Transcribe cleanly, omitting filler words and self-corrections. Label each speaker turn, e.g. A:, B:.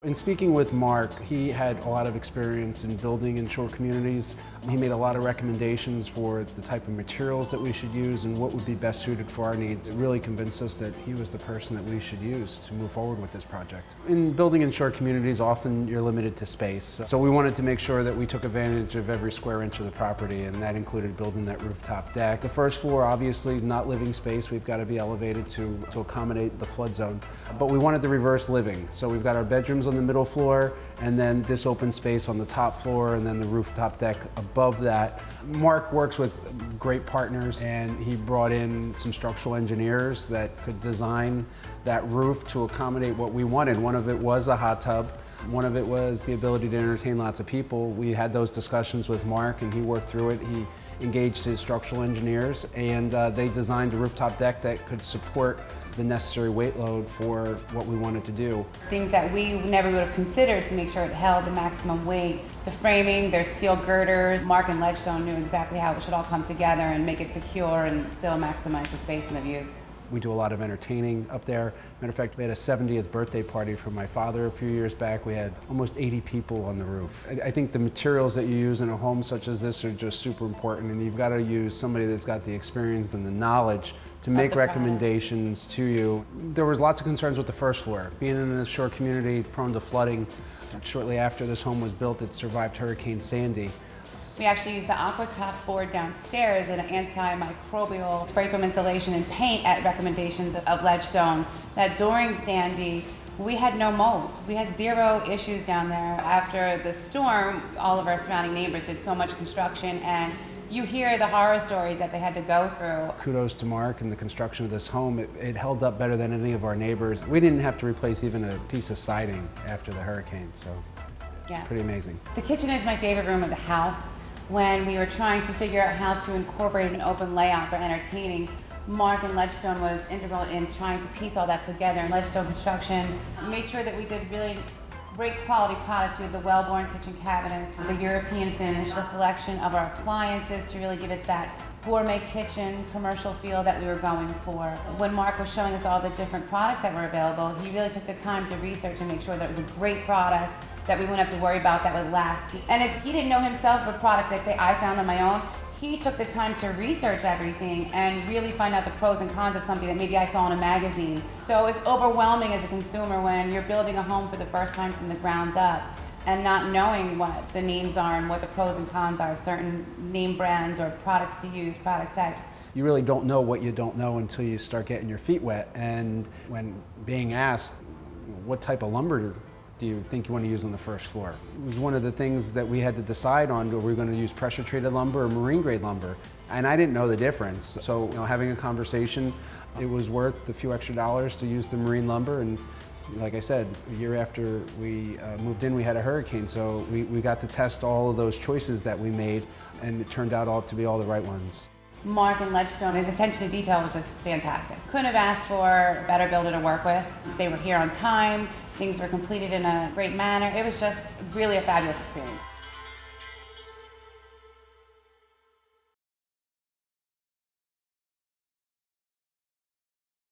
A: In speaking with Mark, he had a lot of experience in building in shore communities. He made a lot of recommendations for the type of materials that we should use and what would be best suited for our needs. It really convinced us that he was the person that we should use to move forward with this project. In building in shore communities, often you're limited to space. So we wanted to make sure that we took advantage of every square inch of the property, and that included building that rooftop deck. The first floor, obviously, is not living space. We've got to be elevated to accommodate the flood zone. But we wanted the reverse living. So we've got our bedrooms on the middle floor, and then this open space on the top floor, and then the rooftop deck above that. Mark works with great partners, and he brought in some structural engineers that could design that roof to accommodate what we wanted. One of it was a hot tub. One of it was the ability to entertain lots of people. We had those discussions with Mark, and he worked through it. He engaged his structural engineers, and they designed a rooftop deck that could support the necessary weight load for what we wanted to do.
B: Things that we never would have considered to make sure it held the maximum weight. The framing, there's steel girders. Mark and Ledgestone knew exactly how it should all come together and make it secure and still maximize the space and the views.
A: We do a lot of entertaining up there. Matter of fact, we had a 70th birthday party for my father a few years back. We had almost 80 people on the roof. I think the materials that you use in a home such as this are just super important, and you've got to use somebody that's got the experience and the knowledge to make recommendations to you. There was lots of concerns with the first floor. Being in a shore community prone to flooding, shortly after this home was built, it survived Hurricane Sandy.
B: We actually used the aqua top board downstairs and antimicrobial spray foam insulation and paint at recommendations of Ledgestone. That during Sandy, we had no mold. We had zero issues down there. After the storm, all of our surrounding neighbors did so much construction, and you hear the horror stories that they had to go through. Kudos
A: to Mark and the construction of this home. It held up better than any of our neighbors. We didn't have to replace even a piece of siding after the hurricane, so yeah, pretty amazing.
B: The kitchen is my favorite room of the house. When we were trying to figure out how to incorporate an open layout for entertaining, Mark and Ledgestone was integral in trying to piece all that together. And Ledgestone Construction made sure that we did really great quality products. We have the well-born kitchen cabinets, the European finish, the selection of our appliances to really give it that gourmet kitchen commercial feel that we were going for. When Mark was showing us all the different products that were available, he really took the time to research and make sure that it was a great product that we wouldn't have to worry about, that would last. And if he didn't know himself a product that, say, I found on my own, he took the time to research everything and really find out the pros and cons of something that maybe I saw in a magazine. So it's overwhelming as a consumer when you're building a home for the first time from the ground up and not knowing what the names are and what the pros and cons are of certain name brands or products to use, product types.
A: You really don't know what you don't know until you start getting your feet wet. And when being asked, what type of lumber do you think you want to use on the first floor? It was one of the things that we had to decide on. Were we going to use pressure treated lumber or marine grade lumber? And I didn't know the difference. So having a conversation, it was worth a few extra dollars to use the marine lumber. And like I said, a year after we moved in, we had a hurricane. So we got to test all of those choices that we made, and it turned out all to be all the right ones.
B: Mark and Ledgestone, his attention to detail was just fantastic. Couldn't have asked for a better builder to work with. They were here on time, things were completed in a great manner. It was just really a fabulous experience.